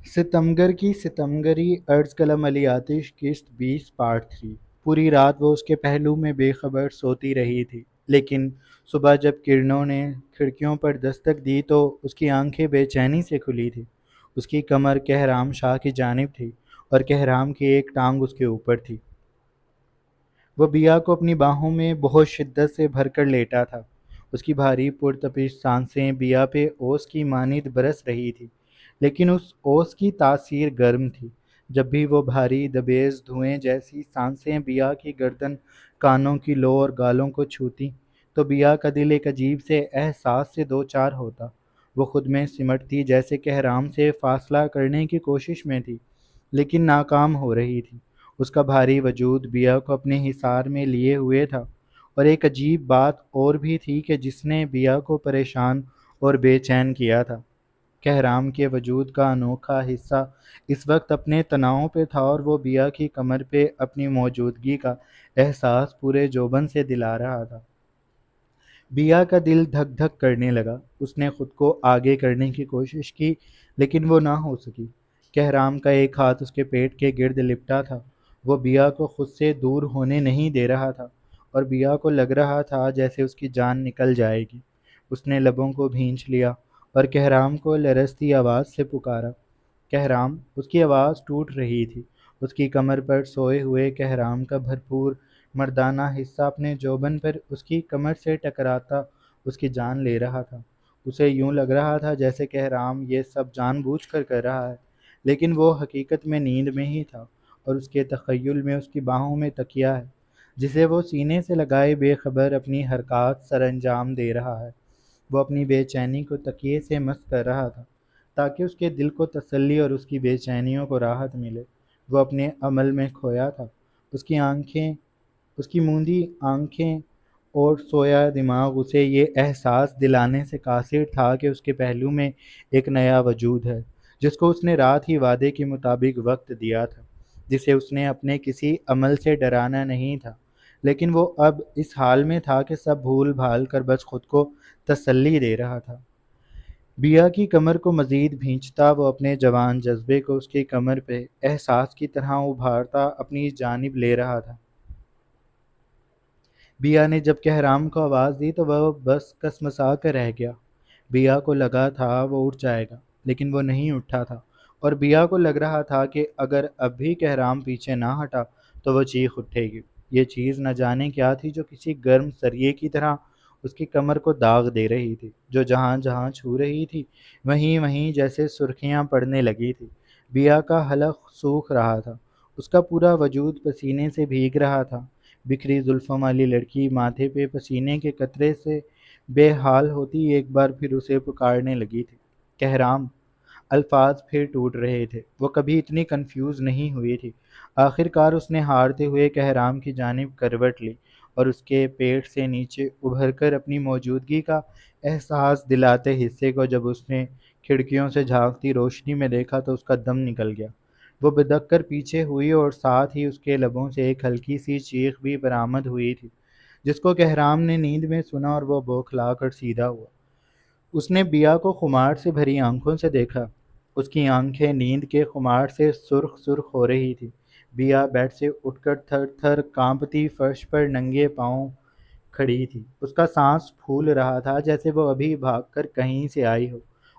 ستمگر کی ستمگری ارض قلم علی آتش قسط 20 پارٹ 3۔ پوری رات وہ اس کے پہلو میں بے خبر سوتی رہی تھی، لیکن صبح جب کرنوں نے کھڑکیوں پر دستک دی تو اس کی آنکھیں بے چینی سے کھلی تھی۔ اس کی کمر کہرام شاہ کی جانب تھی اور کہرام کی ایک ٹانگ اس کے اوپر تھی۔ وہ بیا کو اپنی باہوں میں بہت شدت سے بھر کر لیٹا تھا۔ اس کی بھاری پرتپش سانسیں بیا پہ اوس کی مانند برس رہی تھی، لیکن اس اوس کی تاثیر گرم تھی۔ جب بھی وہ بھاری دبیز دھوئیں جیسی سانسیں بیا کی گردن، کانوں کی لو اور گالوں کو چھوتیں تو بیا کا دل ایک عجیب سے احساس سے دوچار ہوتا۔ وہ خود میں سمٹتی جیسے کہرام سے فاصلہ کرنے کی کوشش میں تھی، لیکن ناکام ہو رہی تھی۔ اس کا بھاری وجود بیا کو اپنے حصار میں لیے ہوئے تھا، اور ایک عجیب بات اور بھی تھی کہ جس نے بیا کو پریشان اور بے چین کیا تھا۔ کہرام کے وجود کا انوکھا حصہ اس وقت اپنے تناؤ پہ تھا، اور وہ بیا کی کمر پہ اپنی موجودگی کا احساس پورے جوبن سے دلا رہا تھا۔ بیا کا دل دھک دھک کرنے لگا۔ اس نے خود کو آگے کرنے کی کوشش کی، لیکن وہ نہ ہو سکی۔ کہرام کا ایک ہاتھ اس کے پیٹ کے گرد لپٹا تھا۔ وہ بیا کو خود سے دور ہونے نہیں دے رہا تھا، اور بیا کو لگ رہا تھا جیسے اس کی جان نکل جائے گی۔ اس نے لبوں کو بھینچ لیا اور کہرام کو لرزتی آواز سے پکارا، کہرام! اس کی آواز ٹوٹ رہی تھی۔ اس کی کمر پر سوئے ہوئے کہرام کا بھرپور مردانہ حصہ اپنے جوبن پر اس کی کمر سے ٹکراتا اس کی جان لے رہا تھا۔ اسے یوں لگ رہا تھا جیسے کہرام یہ سب جان بوجھ کر رہا ہے، لیکن وہ حقیقت میں نیند میں ہی تھا، اور اس کے تخیل میں اس کی باہوں میں تکیہ ہے، جسے وہ سینے سے لگائے بے خبر اپنی حرکات سر انجام دے رہا ہے۔ وہ اپنی بے چینی کو تکیے سے مس کر رہا تھا، تاکہ اس کے دل کو تسلی اور اس کی بے چینیوں کو راحت ملے۔ وہ اپنے عمل میں کھویا تھا۔ اس کی موندی آنکھیں اور سویا دماغ اسے یہ احساس دلانے سے قاصر تھا کہ اس کے پہلو میں ایک نیا وجود ہے، جس کو اس نے رات ہی وعدے کے مطابق وقت دیا تھا، جسے اس نے اپنے کسی عمل سے ڈرانا نہیں تھا، لیکن وہ اب اس حال میں تھا کہ سب بھول بھال کر بس خود کو تسلی دے رہا تھا۔ بیا کی کمر کو مزید بھینچتا وہ اپنے جوان جذبے کو اس کی کمر پہ احساس کی طرح ابھارتا اپنی جانب لے رہا تھا۔ بیا نے جب کہرام کو آواز دی تو وہ بس کسمسا کر رہ گیا۔ بیا کو لگا تھا وہ اٹھ جائے گا، لیکن وہ نہیں اٹھا تھا، اور بیا کو لگ رہا تھا کہ اگر اب بھی کہرام پیچھے نہ ہٹا تو وہ چیخ اٹھے گی۔ یہ چیز نہ جانے کیا تھی جو کسی گرم سریے کی طرح اس کی کمر کو داغ دے رہی تھی، جو جہاں جہاں چھو رہی تھی وہیں وہیں جیسے سرخیاں پڑنے لگی تھی۔ بیا کا حلق سوکھ رہا تھا، اس کا پورا وجود پسینے سے بھیگ رہا تھا۔ بکھری زلفوں والی لڑکی ماتھے پہ پسینے کے قطرے سے بے حال ہوتی ایک بار پھر اسے پکارنے لگی تھی، کہرام! الفاظ پھر ٹوٹ رہے تھے۔ وہ کبھی اتنی کنفیوز نہیں ہوئی تھی۔ آخر کار اس نے ہارتے ہوئے کہرام کی جانب کروٹ لی، اور اس کے پیٹ سے نیچے ابھر کر اپنی موجودگی کا احساس دلاتے حصے کو جب اس نے کھڑکیوں سے جھانکتی روشنی میں دیکھا تو اس کا دم نکل گیا۔ وہ بدک کر پیچھے ہوئی، اور ساتھ ہی اس کے لبوں سے ایک ہلکی سی چیخ بھی برآمد ہوئی تھی، جس کو کہرام نے نیند میں سنا، اور وہ بوکھلا کر سیدھا ہوا۔ اس نے بیا کو خمار سے بھری آنکھوں سے دیکھا۔ اس کی آنکھیں نیند کے خمار سے سرخ سرخ ہو رہی تھی۔ بیا بیڈ سے اٹھ کر تھر تھر کانپتی فرش پر ننگے پاؤں کھڑی تھی۔ اس کا سانس پھول رہا تھا جیسے وہ ابھی بھاگ کر کہیں سے آئی ہو۔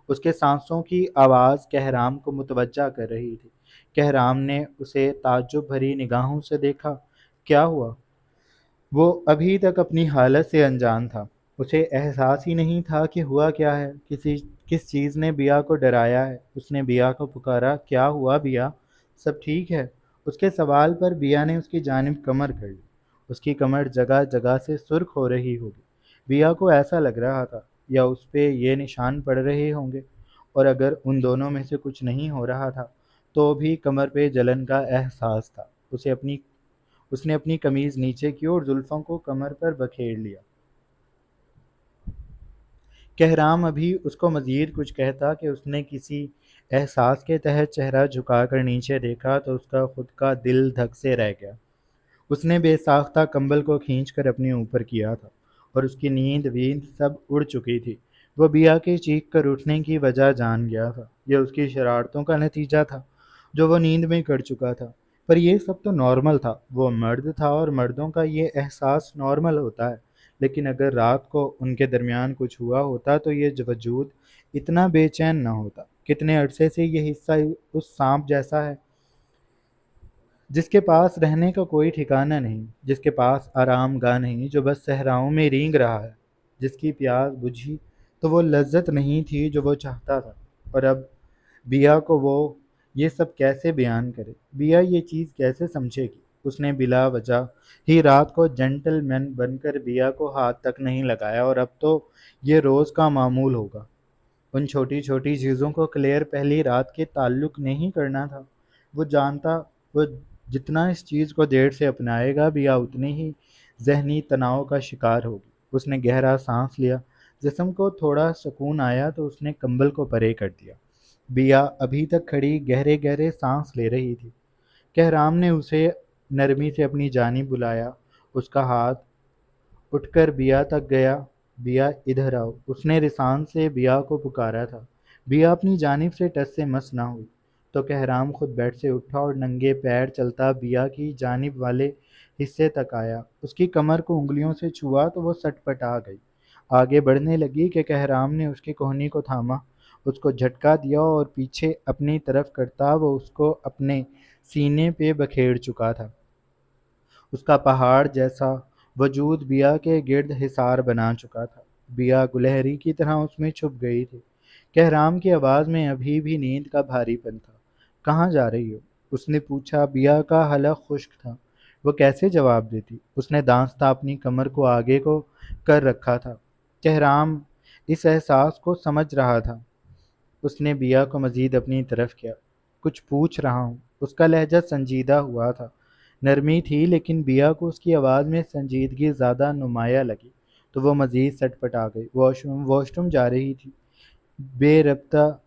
اس کے سانسوں کی آواز کہرام کو متوجہ کر رہی تھی۔ کہرام نے اسے تعجب بھری نگاہوں سے دیکھا۔ کیا ہوا؟ وہ ابھی تک اپنی حالت سے انجان تھا۔ اسے احساس ہی نہیں تھا کہ ہوا کیا ہے، کس چیز نے بیا کو ڈرایا ہے۔ اس نے بیا کو پکارا، کیا ہوا بیا؟ سب ٹھیک ہے؟ اس کے سوال پر بیا نے اس کی جانب کمر کر لی۔ اس کی کمر جگہ جگہ سے سرخ ہو رہی ہوگی۔ بیا کو ایسا لگ رہا تھا، یا اس پہ یہ نشان پڑ رہے ہوں گے، اور اگر ان دونوں میں سے کچھ نہیں ہو رہا تھا تو بھی کمر پہ جلن کا احساس تھا۔ اس نے اپنی قمیض نیچے کی اور زلفوں کو کمر پر بکھیر لیا۔ کہرام ابھی اس کو مزید کچھ کہتا کہ اس نے کسی احساس کے تحت چہرہ جھکا کر نیچے دیکھا تو اس کا خود کا دل دھک سے رہ گیا۔ اس نے بے ساختہ کمبل کو کھینچ کر اپنے اوپر کیا تھا، اور اس کی نیند ویند سب اڑ چکی تھی۔ وہ بیا کے چیخ کر اٹھنے کی وجہ جان گیا تھا۔ یہ اس کی شرارتوں کا نتیجہ تھا جو وہ نیند میں کر چکا تھا۔ پر یہ سب تو نارمل تھا، وہ مرد تھا اور مردوں کا یہ احساس نارمل ہوتا ہے۔ لیکن اگر رات کو ان کے درمیان کچھ ہوا ہوتا تو یہ وجود اتنا بے چین نہ ہوتا۔ کتنے عرصے سے یہ حصہ اس سانپ جیسا ہے جس کے پاس رہنے کا کوئی ٹھکانہ نہیں، جس کے پاس آرام گاہ نہیں، جو بس صحراؤں میں رینگ رہا ہے، جس کی پیاس بجھی تو وہ لذت نہیں تھی جو وہ چاہتا تھا۔ اور اب بیا کو وہ یہ سب کیسے بیان کرے؟ بیا یہ چیز کیسے سمجھے گی؟ اس نے بلا وجہ ہی رات کو جنٹل مین بن کر بیا کو ہاتھ تک نہیں لگایا، اور اب تو یہ روز کا معمول ہوگا۔ ان چھوٹی چھوٹی چیزوں کو کلیئر پہلی رات کے تعلق نہیں کرنا تھا۔ وہ جانتا وہ جتنا اس چیز کو دیر سے اپنائے گا، بیا اتنی ہی ذہنی تناؤ کا شکار ہوگی۔ اس نے گہرا سانس لیا، جسم کو تھوڑا سکون آیا تو اس نے کمبل کو پرے کر دیا۔ بیا ابھی تک کھڑی گہرے گہرے سانس لے رہی تھی۔ کہرام نے اسے نرمی سے اپنی جانب بلایا۔ اس کا ہاتھ اٹھ کر بیا تک گیا۔ بیا ادھر آؤ، اس نے رسان سے بیا کو پکارا تھا۔ بیا اپنی جانب سے ٹس سے مس نہ ہوئی تو کہرام خود بیٹھ سے اٹھا اور ننگے پیر چلتا بیا کی جانب والے حصے تک آیا۔ اس کی کمر کو انگلیوں سے چھوا تو وہ سٹ پٹا گئی۔ آگے بڑھنے لگی کہ کہرام نے اس کی کوہنی کو تھاما، اس کو جھٹکا دیا اور پیچھے اپنی طرف کرتا وہ اس کو اپنے سینے پہ بکھیر چکا تھا۔ اس کا پہاڑ جیسا وجود بیا کے گرد حصار بنا چکا تھا۔ بیا گلہری کی طرح اس میں چھپ گئی تھی۔ کہرام کی آواز میں ابھی بھی نیند کا بھاری پن تھا۔ کہاں جا رہی ہو؟ اس نے پوچھا۔ بیا کا حلق خشک تھا، وہ کیسے جواب دیتی؟ اس نے دانستہ اپنی کمر کو آگے کو کر رکھا تھا۔ کہرام اس احساس کو سمجھ رہا تھا۔ اس نے بیا کو مزید اپنی طرف کیا۔ کچھ پوچھ رہا ہوں۔ اس کا لہجہ سنجیدہ ہوا تھا، نرمی تھی، لیکن بیا کو اس کی آواز میں سنجیدگی زیادہ نمایاں لگی تو وہ مزید سٹ پٹ آ گئی۔ واش روم جا رہی تھی۔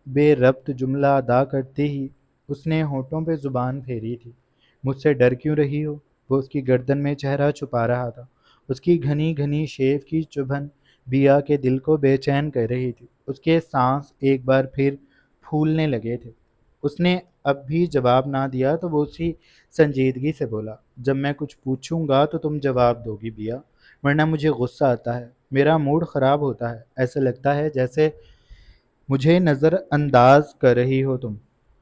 بے ربط جملہ ادا کرتے ہی اس نے ہونٹوں پہ زبان پھیری تھی۔ مجھ سے ڈر کیوں رہی ہو؟ وہ اس کی گردن میں چہرہ چھپا رہا تھا۔ اس کی گھنی گھنی شیو کی چبھن بیا کے دل کو بے چین کر رہی تھی۔ اس کے سانس ایک بار پھر پھولنے لگے تھے۔ اس نے اب بھی جواب نہ دیا تو وہ اسی سنجیدگی سے بولا، جب میں کچھ پوچھوں گا تو تم جواب دو گی بیا، ورنہ مجھے غصہ آتا ہے، میرا موڈ خراب ہوتا ہے، ایسے لگتا ہے جیسے مجھے نظر انداز کر رہی ہو تم۔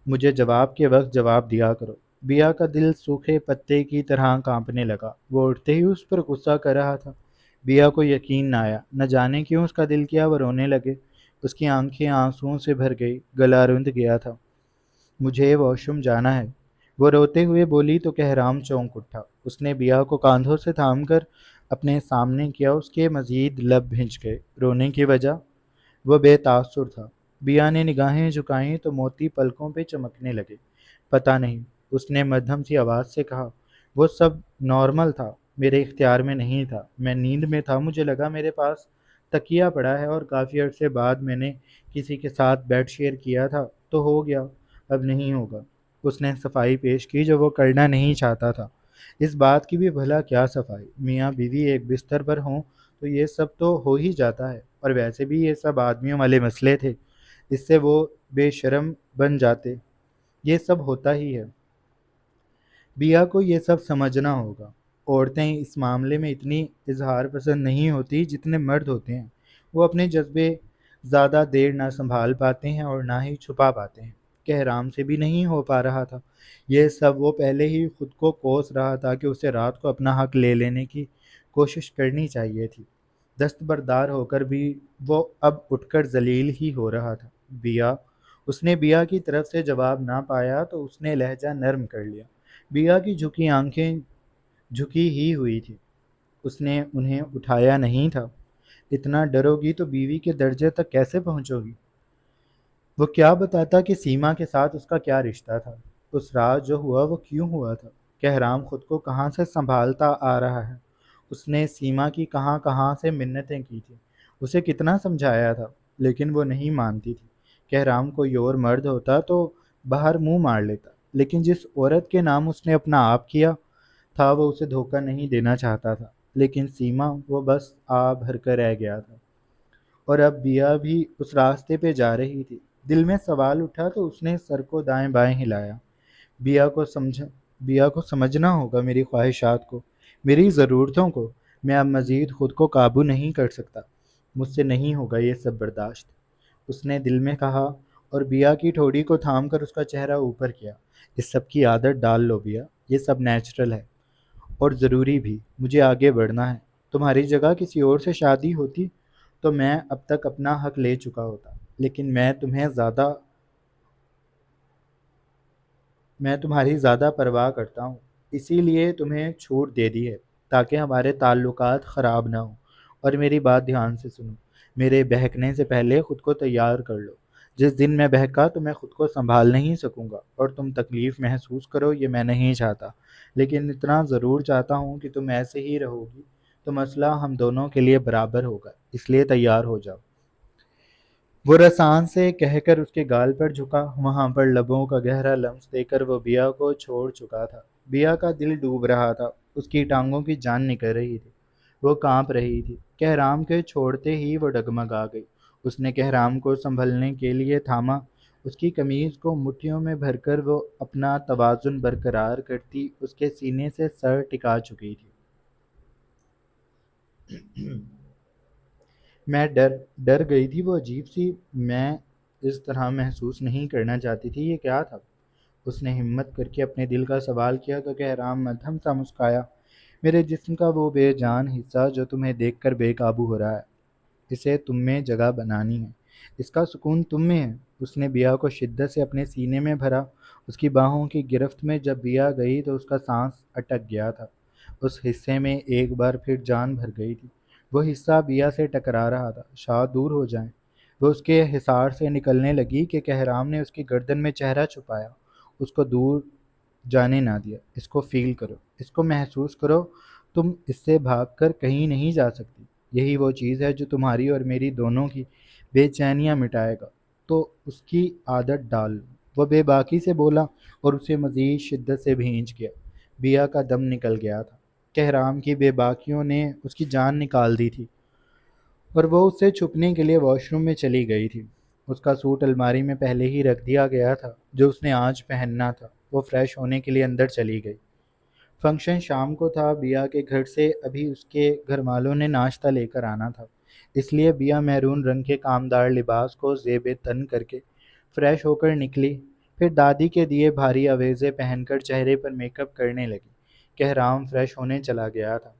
مجھے جواب کے وقت جواب دیا کرو۔ بیا کا دل سوکھے پتے کی طرح کانپنے لگا۔ وہ اٹھتے ہی اس پر غصہ کر رہا تھا۔ بیا کو یقین نہ آیا، نہ جانے کیوں اس کا دل کیا وہ رونے لگے۔ اس کی آنکھیں آنسوؤں سے بھر گئی، گلا رند گیا تھا۔ مجھے واش روم جانا ہے، وہ روتے ہوئے بولی تو کہرام چونک اٹھا۔ اس نے بیا کو کاندھوں سے تھام کر اپنے سامنے کیا۔ اس کے مزید لب بھنچ گئے۔ رونے کی وجہ؟ وہ بے تاثر تھا۔ بیا نے نگاہیں جھکائیں تو موتی پلکوں پہ چمکنے لگے۔ پتہ نہیں، اس نے مدھم سی آواز سے کہا۔ وہ سب نارمل تھا، میرے اختیار میں نہیں تھا، میں نیند میں تھا، مجھے لگا میرے پاس تکیہ پڑا ہے اور کافی عرصے بعد میں نے کسی کے ساتھ بیڈ شیئر کیا تھا تو ہو گیا، اب نہیں ہوگا۔ اس نے صفائی پیش کی جو وہ کرنا نہیں چاہتا تھا۔ اس بات کی بھی بھلا کیا صفائی؟ میاں بیوی ایک بستر پر ہوں تو یہ سب تو ہو ہی جاتا ہے، اور ویسے بھی یہ سب آدمیوں والے مسئلے تھے، اس سے وہ بے شرم بن جاتے، یہ سب ہوتا ہی ہے۔ بیا کو یہ سب سمجھنا ہوگا۔ عورتیں اس معاملے میں اتنی اظہار پسند نہیں ہوتی جتنے مرد ہوتے ہیں۔ وہ اپنے جذبے زیادہ دیر نہ سنبھال پاتے ہیں اور نہ ہی چھپا پاتے ہیں۔ کہرام سے بھی نہیں ہو پا رہا تھا یہ سب۔ وہ پہلے ہی خود کو کوس رہا تھا کہ اسے رات کو اپنا حق لے لینے کی کوشش کرنی چاہیے تھی۔ دستبردار ہو کر بھی وہ اب اٹھ کر ذلیل ہی ہو رہا تھا۔ بیا، اس نے بیا کی طرف سے جواب نہ پایا تو اس نے لہجہ نرم کر لیا۔ بیا کی جھکی آنکھیں جھکی ہی ہوئی تھی، اس نے انہیں اٹھایا نہیں تھا۔ اتنا ڈرو گی تو بیوی کے درجے تک کیسے پہنچو گی؟ وہ کیا بتاتا کہ سیما کے ساتھ اس کا کیا رشتہ تھا؟ اس رات جو ہوا وہ کیوں ہوا تھا؟ کہرام خود کو کہاں سے سنبھالتا آ رہا ہے؟ اس نے سیما کی کہاں کہاں سے منتیں کی تھیں، اسے کتنا سمجھایا تھا، لیکن وہ نہیں مانتی تھی۔ کہرام کوئی اور مرد ہوتا تو باہر منہ مار لیتا، لیکن جس عورت کے نام اس نے اپنا آپ کیا تھا وہ اسے دھوکہ نہیں دینا چاہتا تھا۔ لیکن سیما، وہ بس آ بھر کر رہ گیا تھا۔ اور اب بیا بھی اس راستے پہ جا رہی تھی۔ دل میں سوال اٹھا تو اس نے سر کو دائیں بائیں ہلایا۔ بیا کو سمجھا بیا کو سمجھنا ہوگا میری خواہشات کو، میری ضرورتوں کو۔ میں اب مزید خود کو قابو نہیں کر سکتا، مجھ سے نہیں ہوگا یہ سب برداشت، اس نے دل میں کہا، اور بیا کی ٹھوڑی کو تھام کر اس کا چہرہ اوپر کیا۔ اس سب کی عادت ڈال لو بیا، یہ سب نیچرل ہے اور ضروری بھی۔ مجھے آگے بڑھنا ہے۔ تمہاری جگہ کسی اور سے شادی ہوتی تو میں اب تک اپنا حق لے چکا ہوتا، لیکن میں تمہاری زیادہ پرواہ کرتا ہوں، اسی لیے تمہیں چھوٹ دے دی ہے تاکہ ہمارے تعلقات خراب نہ ہوں۔ اور میری بات دھیان سے سنو، میرے بہکنے سے پہلے خود کو تیار کر لو۔ جس دن میں بہکا تو میں خود کو سنبھال نہیں سکوں گا اور تم تکلیف محسوس کرو، یہ میں نہیں چاہتا، لیکن اتنا ضرور چاہتا ہوں کہ تم ایسے ہی رہو گی تو مسئلہ ہم دونوں کے لیے برابر ہوگا، اس لیے تیار ہو جاؤ۔ وہ رسان سے کہہ کر اس کے گال پر جھکا، وہاں پر لبوں کا گہرا لمس دے کر وہ بیا کو چھوڑ چکا تھا۔ بیا کا دل ڈوب رہا تھا، اس کی ٹانگوں کی جان نکل رہی تھی، وہ کانپ رہی تھی۔ کہرام کے چھوڑتے ہی وہ ڈگمگا گئی۔ اس نے کہرام کو سنبھلنے کے لیے تھاما، اس کی قمیض کو مٹھیوں میں بھر کر وہ اپنا توازن برقرار کرتی اس کے سینے سے سر ٹکا چکی تھی۔ میں ڈر گئی تھی، وہ عجیب سی میں اس طرح محسوس نہیں کرنا چاہتی تھی۔ یہ کیا تھا؟ اس نے ہمت کر کے اپنے دل کا سوال کیا تو کہرام مدھم سا مسکرایا۔ میرے جسم کا وہ بے جان حصہ جو تمہیں دیکھ کر بے قابو ہو رہا ہے، اسے تم میں جگہ بنانی ہے، اس کا سکون تم میں ہے۔ اس نے بیا کو شدت سے اپنے سینے میں بھرا، اس کی باہوں کی گرفت میں جب بیا گئی تو اس کا سانس اٹک گیا تھا۔ اس حصے میں ایک بار پھر جان بھر گئی تھی۔ وہ حصہ بیا سے ٹکرا رہا تھا، شاید دور ہو جائیں۔ وہ اس کے حصار سے نکلنے لگی کہ کہرام نے اس کی گردن میں چہرہ چھپایا، اس کو دور جانے نہ دیا۔ اس کو فیل کرو، اس کو محسوس کرو، تم اس سے بھاگ کر کہیں نہیں جا سکتی۔ یہی وہ چیز ہے جو تمہاری اور میری دونوں کی بے چینیاں مٹائے گا، تو اس کی عادت ڈال لو۔ وہ بے باکی سے بولا اور اسے مزید شدت سے بھینچ گیا۔ بیا کا دم نکل گیا تھا، کہرام کی بے باکیوں نے اس کی جان نکال دی تھی، اور وہ اس سے چھپنے کے لیے واش روم میں چلی گئی تھی۔ اس کا سوٹ الماری میں پہلے ہی رکھ دیا گیا تھا جو اس نے آج پہننا تھا۔ وہ فریش ہونے کے لیے اندر چلی گئی۔ فنکشن شام کو تھا، بیا کے گھر سے ابھی اس کے گھر والوں نے ناشتہ لے کر آنا تھا، اس لیے بیا میرون رنگ کے کامدار لباس کو زیب تن کر کے فریش ہو کر نکلی، پھر دادی کے دیے بھاری آویزے پہن کر چہرے پر میک اپ کرنے لگی۔ کہرام فریش ہونے چلا گیا تھا۔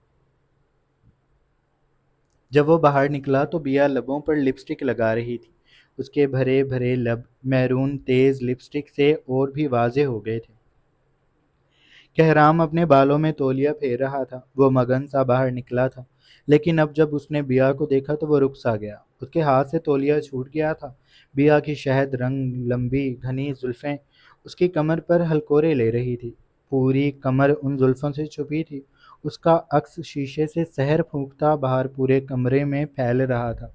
جب وہ باہر نکلا تو بیا لبوں پر لپسٹک لگا رہی تھی، اس کے بھرے بھرے لب میرون تیز لپسٹک سے اور بھی واضح ہو گئے تھے۔ کہرام اپنے بالوں میں تولیہ پھیر رہا تھا، وہ مگن سا باہر نکلا تھا، لیکن اب جب اس نے بیا کو دیکھا تو وہ رک سا گیا، اس کے ہاتھ سے تولیہ چھوٹ گیا تھا۔ بیا کی شہد رنگ لمبی گھنی زلفیں اس کی کمر پر ہلکورے لے رہی تھی، پوری کمر ان زلفوں سے چھپی تھی، اس کا عکس شیشے سے سحر پھونکتا باہر پورے کمرے میں پھیل رہا تھا۔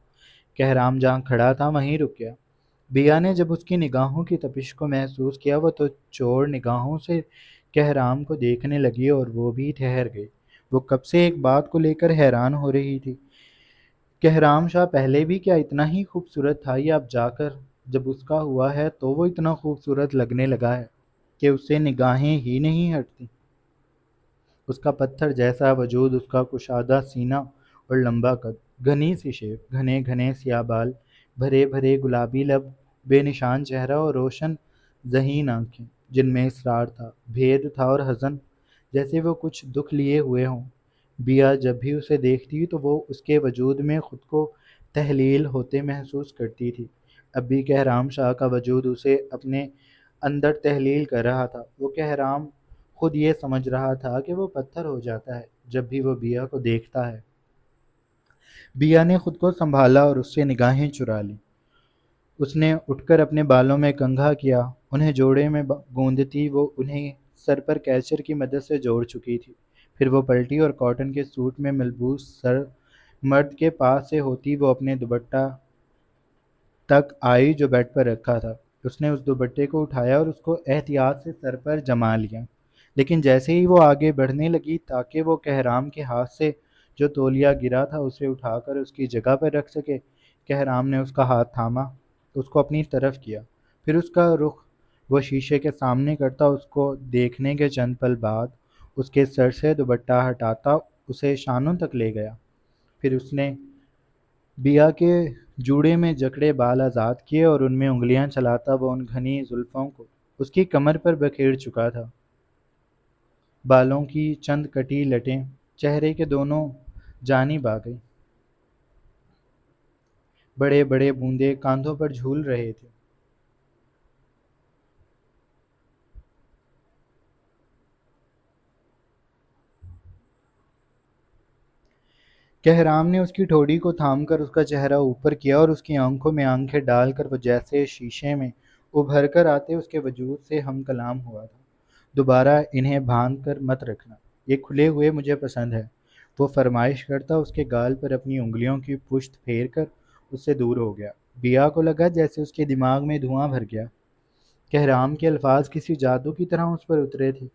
کہرام جہاں کھڑا تھا وہیں رک گیا۔ بیا نے جب اس کی نگاہوں کی تپش کو محسوس کیا، وہ تو چور نگاہوں سے کہرام کو دیکھنے لگی اور وہ بھی ٹھہر گئی۔ وہ کب سے ایک بات کو لے کر حیران ہو رہی تھی، کہرام شاہ پہلے بھی کیا اتنا ہی خوبصورت تھا، یا اب جا کر جب اس کا ہوا ہے تو وہ اتنا خوبصورت لگنے لگا ہے کہ اس سے نگاہیں ہی نہیں ہٹتی۔ اس کا پتھر جیسا وجود، اس کا کشادہ سینہ اور لمبا قد، گھنی سی شیپ، گھنے گھنے سیاہ بال، بھرے بھرے گلابی لب، بے نشان چہرہ اور روشن ذہین آنکھیں جن میں اسرار تھا، بھید تھا اور حزن، جیسے وہ کچھ دکھ لیے ہوئے ہوں۔ بیا جب بھی اسے دیکھتی تو وہ اس کے وجود میں خود کو تحلیل ہوتے محسوس کرتی تھی۔ اب بھی کہرام شاہ کا وجود اسے اپنے اندر تحلیل کر رہا تھا۔ وہ کہرام خود یہ سمجھ رہا تھا کہ وہ پتھر ہو جاتا ہے جب بھی وہ بیا کو دیکھتا ہے۔ بیا نے خود کو سنبھالا اور اس سے نگاہیں چرا لیں۔ اس نے اٹھ کر اپنے بالوں میں کنگھا کیا، انہیں جوڑے میں گوندتی وہ انہیں سر پر کیچر کی مدد سے جوڑ چکی تھی۔ پھر وہ پلٹی اور کاٹن کے سوٹ میں ملبوس سر مرد کے پاس سے ہوتی وہ اپنے دوپٹہ تک آئی جو بیڈ پر رکھا تھا۔ اس نے اس دوپٹے کو اٹھایا اور اس کو احتیاط سے سر پر جما لیا، لیکن جیسے ہی وہ آگے بڑھنے لگی تاکہ وہ کہرام کے ہاتھ سے جو تولیہ گرا تھا اسے اٹھا کر اس کی جگہ پر رکھ سکے، کہرام نے اس کا ہاتھ تھاما، اس کو اپنی طرف کیا، پھر اس کا رخ وہ شیشے کے سامنے کرتا، اس کو دیکھنے کے چند پل بعد اس کے سر سے دوپٹہ ہٹاتا اسے شانوں تک لے گیا۔ پھر اس نے بیا کے جوڑے میں جکڑے بال آزاد کیے اور ان میں انگلیاں چلاتا وہ ان گھنی زلفوں کو اس کی کمر پر بکھیر چکا تھا۔ بالوں کی چند کٹی لٹیں چہرے کے دونوں جانب آ گئیں، بڑے بڑے بوندے کاندھوں پر جھول رہے تھے۔ کہرام نے اس کی ٹھوڑی کو تھام کر اس کا چہرہ اوپر کیا اور اس کی آنکھوں میں آنکھیں ڈال کر وہ جیسے شیشے میں ابھر کر آتے اس کے وجود سے ہم کلام ہوا تھا۔ دوبارہ انہیں باندھ کر مت رکھنا، یہ کھلے ہوئے مجھے پسند ہے، وہ فرمائش کرتا اس کے گال پر اپنی انگلیوں کی پشت پھیر کر اس سے دور ہو گیا۔ بیا کو لگا جیسے اس کے دماغ میں دھواں بھر گیا۔ کہرام کے الفاظ کسی جادو کی طرح اس پر اترے تھے۔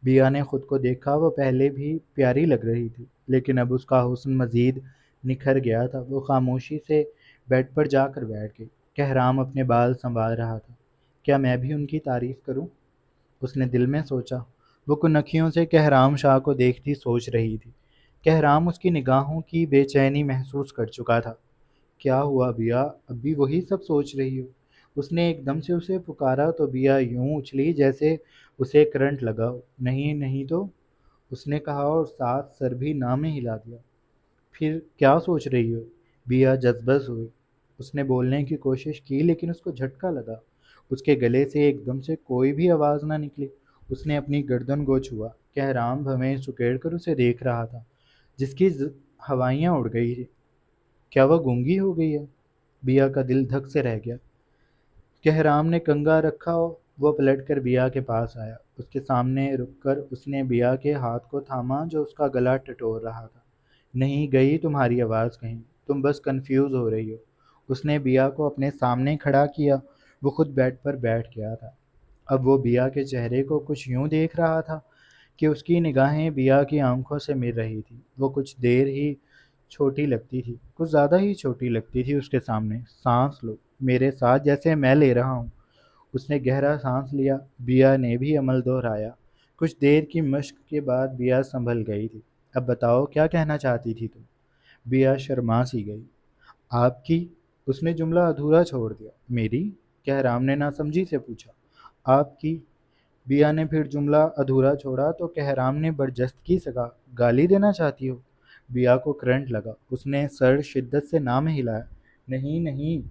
بیا نے خود کو دیکھا، وہ پہلے بھی پیاری لگ رہی تھی، لیکن اب اس کا حسن مزید نکھر گیا تھا۔ وہ خاموشی سے بیڈ پر جا کر بیٹھ گئی۔ کہرام اپنے بال سنوار رہا تھا۔ کیا میں بھی ان کی تعریف کروں؟ اس نے دل میں سوچا۔ وہ کنکھیوں سے کہرام شاہ کو دیکھتی سوچ رہی تھی۔ کہرام اس کی نگاہوں کی بے چینی محسوس کر چکا تھا۔ کیا ہوا بیا، اب بھی وہی سب سوچ رہی ہو؟ اس نے ایک دم سے اسے پکارا تو بیا یوں اچھلی جیسے اسے کرنٹ لگا ہو۔ نہیں نہیں تو، اس نے کہا اور ساتھ سر بھی نہ میں ہلا دیا۔ پھر کیا سوچ رہی ہو؟ بیا جذبز ہوئی۔ اس نے بولنے کی کوشش کی لیکن اس کو جھٹکا لگا۔ اس کے گلے سے ایک دم سے کوئی بھی آواز نہ نکلی۔ اس نے اپنی گردن کو چھوا۔ کہرام بھویں سکیڑ کر اسے دیکھ رہا تھا، جس کی ہوائیاں اڑ گئی تھی۔ کیا وہ گونگی ہو گئی ہے؟ بیا کا دل دھک سے رہ گیا۔ کہرام نے کنگا رکھا، وہ پلٹ کر بیا کے پاس آیا۔ اس کے سامنے رک کر اس نے بیا کے ہاتھ کو تھاما جو اس کا گلا ٹٹور رہا تھا۔ نہیں گئی تمہاری آواز کہیں، تم بس کنفیوز ہو رہی ہو۔ اس نے بیا کو اپنے سامنے کھڑا کیا۔ وہ خود بیڈ پر بیٹھ گیا تھا۔ اب وہ بیا کے چہرے کو کچھ یوں دیکھ رہا تھا کہ اس کی نگاہیں بیا کی آنکھوں سے مل رہی تھی۔ وہ کچھ دیر ہی چھوٹی لگتی تھی، کچھ زیادہ ہی چھوٹی لگتی تھی اس کے سامنے۔ سانس لو میرے ساتھ جیسے میں لے رہا ہوں۔ اس نے گہرا سانس لیا۔ بیا نے بھی عمل دہرایا۔ کچھ دیر کی مشق کے بعد بیا سنبھل گئی تھی۔ اب بتاؤ کیا کہنا چاہتی تھی تم؟ بیا شرما سی گئی۔ آپ کی؟ اس نے جملہ ادھورا چھوڑ دیا۔ میری؟ کہرام نے ناسمجھی سے پوچھا۔ آپ کی؟ بیا نے پھر جملہ ادھورا چھوڑا تو کہرام نے برجستگی سے کہا، گالی دینا چاہتی ہو؟ بیا کو کرنٹ لگا۔ اس نے سر شدت سے نہ میں ہلایا۔ نہیں نہیں،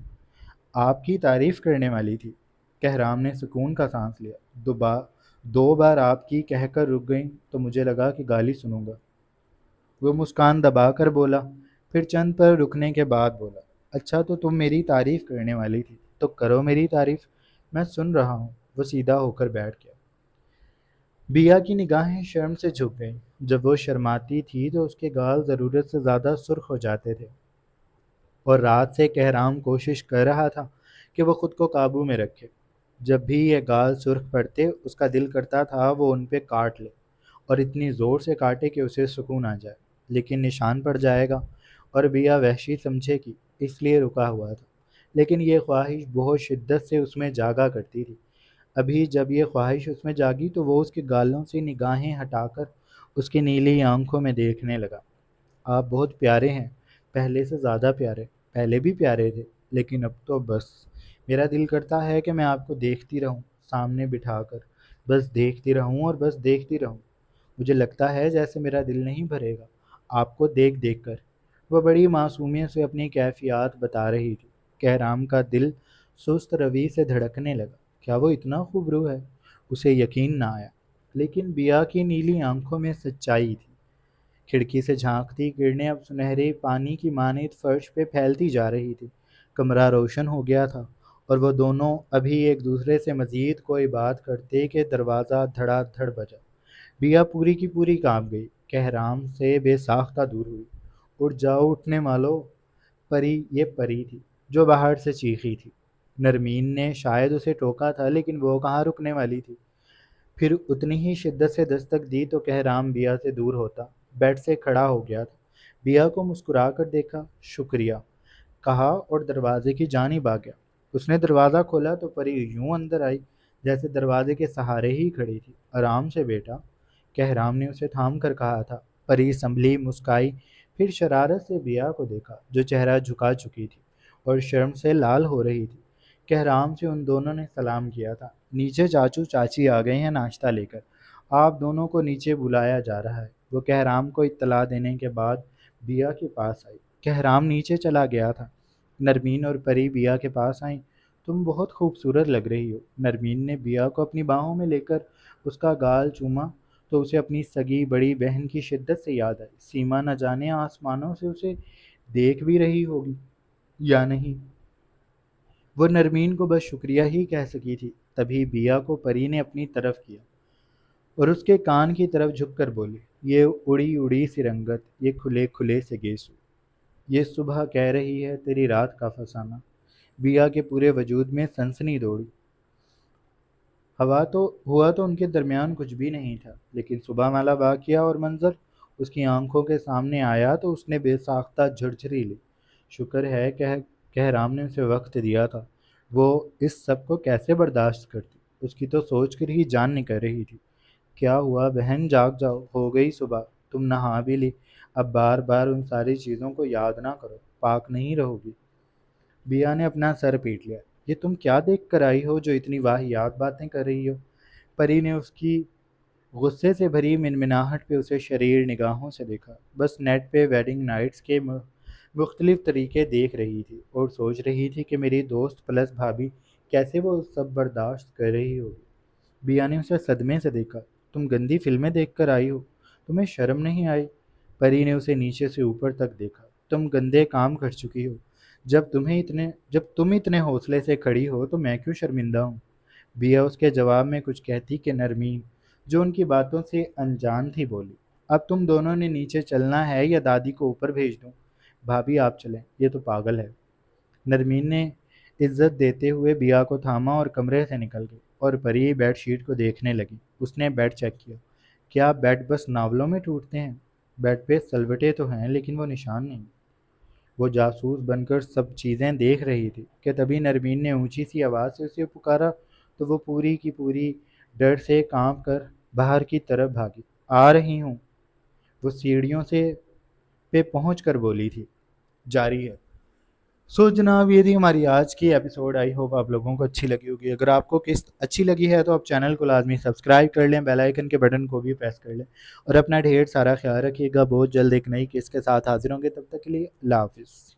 آپ کی تعریف کرنے والی تھی۔ کہرام نے سکون کا سانس لیا۔ دو بار آپ کی کہہ کر رک گئیں تو مجھے لگا کہ گالی سنوں گا۔ وہ مسکان دبا کر بولا، پھر چند پر رکنے کے بعد بولا، اچھا تو تم میری تعریف کرنے والی تھی، تو کرو میری تعریف، میں سن رہا ہوں۔ وہ سیدھا ہو کر بیٹھ گیا۔ بیا کی نگاہیں شرم سے جھک گئیں۔ جب وہ شرماتی تھی تو اس کے گال ضرورت سے زیادہ سرخ ہو جاتے تھے، اور رات سے کہرام کوشش کر رہا تھا کہ وہ خود کو قابو میں رکھے۔ جب بھی یہ گال سرخ پڑتے اس کا دل کرتا تھا وہ ان پہ کاٹ لے، اور اتنی زور سے کاٹے کہ اسے سکون آ جائے، لیکن نشان پڑ جائے گا اور بیا وحشی سمجھے گی، اس لیے رکا ہوا تھا۔ لیکن یہ خواہش بہت شدت سے اس میں جاگا کرتی تھی۔ ابھی جب یہ خواہش اس میں جاگی تو وہ اس کے گالوں سے نگاہیں ہٹا کر اس کی نیلی آنکھوں میں دیکھنے لگا۔ آپ بہت پیارے ہیں، پہلے سے زیادہ پیارے۔ پہلے بھی پیارے تھے، لیکن اب تو بس میرا دل کرتا ہے کہ میں آپ کو دیکھتی رہوں، سامنے بٹھا کر، بس دیکھتی رہوں اور بس دیکھتی رہوں۔ مجھے لگتا ہے جیسے میرا دل نہیں بھرے گا آپ کو دیکھ دیکھ کر۔ وہ بڑی معصومیت سے اپنی کیفیات بتا رہی تھی۔ کہرام کا دل سست روی سے دھڑکنے لگا۔ کیا وہ اتنا خوبرو ہے؟ اسے یقین نہ آیا، لیکن بیا کی نیلی آنکھوں میں سچائی تھی۔ کھڑکی سے جھانکتی کرنیں اب سنہرے پانی کی مانند فرش پہ پھیلتی جا رہی تھی۔ کمرہ روشن ہو گیا تھا اور وہ دونوں ابھی ایک دوسرے سے مزید کوئی بات کرتے کہ دروازہ دھڑا دھڑ بجا۔ بیا پوری کی پوری کانپ گئی، کہرام سے بے ساختہ دور ہوئی۔ اٹھ جاؤ اٹھنے والو، پری، یہ پری تھی جو باہر سے چیخی تھی۔ نرمین نے شاید اسے ٹوکا تھا لیکن وہ کہاں رکنے والی تھی۔ پھر اتنی ہی شدت سے دستک دی تو کہرام بیا سے دور ہوتا بیڈ سے کھڑا ہو گیا تھا۔ بیا کو مسکرا کر دیکھا، شکریہ، کہا اور دروازے کی جانب آ گیا۔ اس نے دروازہ کھولا تو پری یوں اندر آئی جیسے دروازے کے سہارے ہی کھڑی تھی۔ آرام سے بیٹا، کہرام نے اسے تھام کر کہا تھا۔ پری سنبھلی، مسکائی، پھر شرارت سے بیا کو دیکھا جو چہرہ جھکا چکی تھی اور شرم سے لال ہو رہی تھی۔ کہرام سے ان دونوں نے سلام کیا تھا۔ نیچے چاچو چاچی آ گئے ہیں ناشتہ لے کر، آپ دونوں کو نیچے بلایا جا رہا ہے۔ وہ کہرام کو اطلاع دینے کے بعد بیا کے پاس آئی۔ کہرام نیچے چلا گیا تھا۔ نرمین اور پری بیا کے پاس آئیں۔ تم بہت خوبصورت لگ رہی ہو۔ نرمین نے بیا کو اپنی باہوں میں لے کر اس کا گال چوما تو اسے اپنی سگی بڑی بہن کی شدت سے یاد آئی۔ سیما نہ جانے آسمانوں سے اسے دیکھ بھی رہی ہوگی یا نہیں۔ وہ نرمین کو بس شکریہ ہی کہہ سکی تھی۔ تبھی بیا کو پری نے اپنی طرف کیا اور اس کے کان کی طرف جھک کر بولی، یہ اڑی اڑی سی رنگت، یہ کھلے کھلے سے گیسو، یہ صبح کہہ رہی ہے تیری رات کا فسانہ۔ بیا کے پورے وجود میں سنسنی دوڑی۔ ہوا تو ان کے درمیان کچھ بھی نہیں تھا، لیکن صبح والا واقعہ اور منظر اس کی آنکھوں کے سامنے آیا تو اس نے بے ساختہ جھرجھری لی۔ شکر ہے کہرام نے اسے وقت دیا تھا، وہ اس سب کو کیسے برداشت کرتی۔ اس کی تو سوچ کر ہی جان نکل رہی تھی۔ کیا ہوا بہن، جاگ جاؤ، ہو گئی صبح، تم نہا بھی لی، اب بار بار ان ساری چیزوں کو یاد نہ کرو، پاک نہیں رہو گی۔ بیا نے اپنا سر پیٹ لیا۔ یہ تم کیا دیکھ کر آئی ہو جو اتنی واہیات باتیں کر رہی ہو؟ پری نے اس کی غصے سے بھری منمناہٹ پہ اسے شریر نگاہوں سے دیکھا۔ بس نیٹ پہ ویڈنگ نائٹس کے مختلف طریقے دیکھ رہی تھی اور سوچ رہی تھی کہ میری دوست پلس بھابھی کیسے وہ سب برداشت کر رہی ہوگی۔ بیا نے اسے صدمے سے دیکھا۔ تم گندی فلمیں دیکھ کر آئی ہو، تمہیں شرم نہیں آئی؟ پری نے اسے نیچے سے اوپر تک دیکھا۔ تم گندے کام کر چکی ہو، جب تم اتنے حوصلے سے کھڑی ہو تو میں کیوں شرمندہ ہوں؟ بیا اس کے جواب میں کچھ کہتی کہ نرمین جو ان کی باتوں سے انجان تھی بولی، اب تم دونوں نے نیچے چلنا ہے یا دادی کو اوپر بھیج دوں؟ بھابھی آپ چلیں، یہ تو پاگل ہے۔ نرمین نے عزت دیتے ہوئے بیا کو تھاما اور کمرے سے نکل گئی اور پری بیڈ شیٹ کو دیکھنے لگی۔ اس نے بیڈ چیک کیا۔ کیا بیڈ بس ناولوں میں ٹوٹتے ہیں؟ بیڈ پہ سلوٹے تو ہیں لیکن وہ نشان نہیں۔ وہ جاسوس بن کر سب چیزیں دیکھ رہی تھی کہ تبھی نرمین نے اونچی سی آواز سے اسے پکارا تو وہ پوری کی پوری ڈر سے کانپ کر باہر کی طرف بھاگی۔ آ رہی ہوں، وہ سیڑھیوں سے پہ پہنچ کر بولی تھی۔ جاری ہے۔ سو جناب، یہ تھی ہماری آج کی ایپیسوڈ۔ آئی ہوپ آپ لوگوں کو اچھی لگی ہوگی۔ اگر آپ کو قسط اچھی لگی ہے تو آپ چینل کو لازمی سبسکرائب کر لیں، بیل آئیکن کے بٹن کو بھی پریس کر لیں اور اپنا ڈھیر سارا خیال رکھیے گا۔ بہت جلد ایک نئی قسط کے ساتھ حاضر ہوں گے، تب تک کے لیے اللہ حافظ۔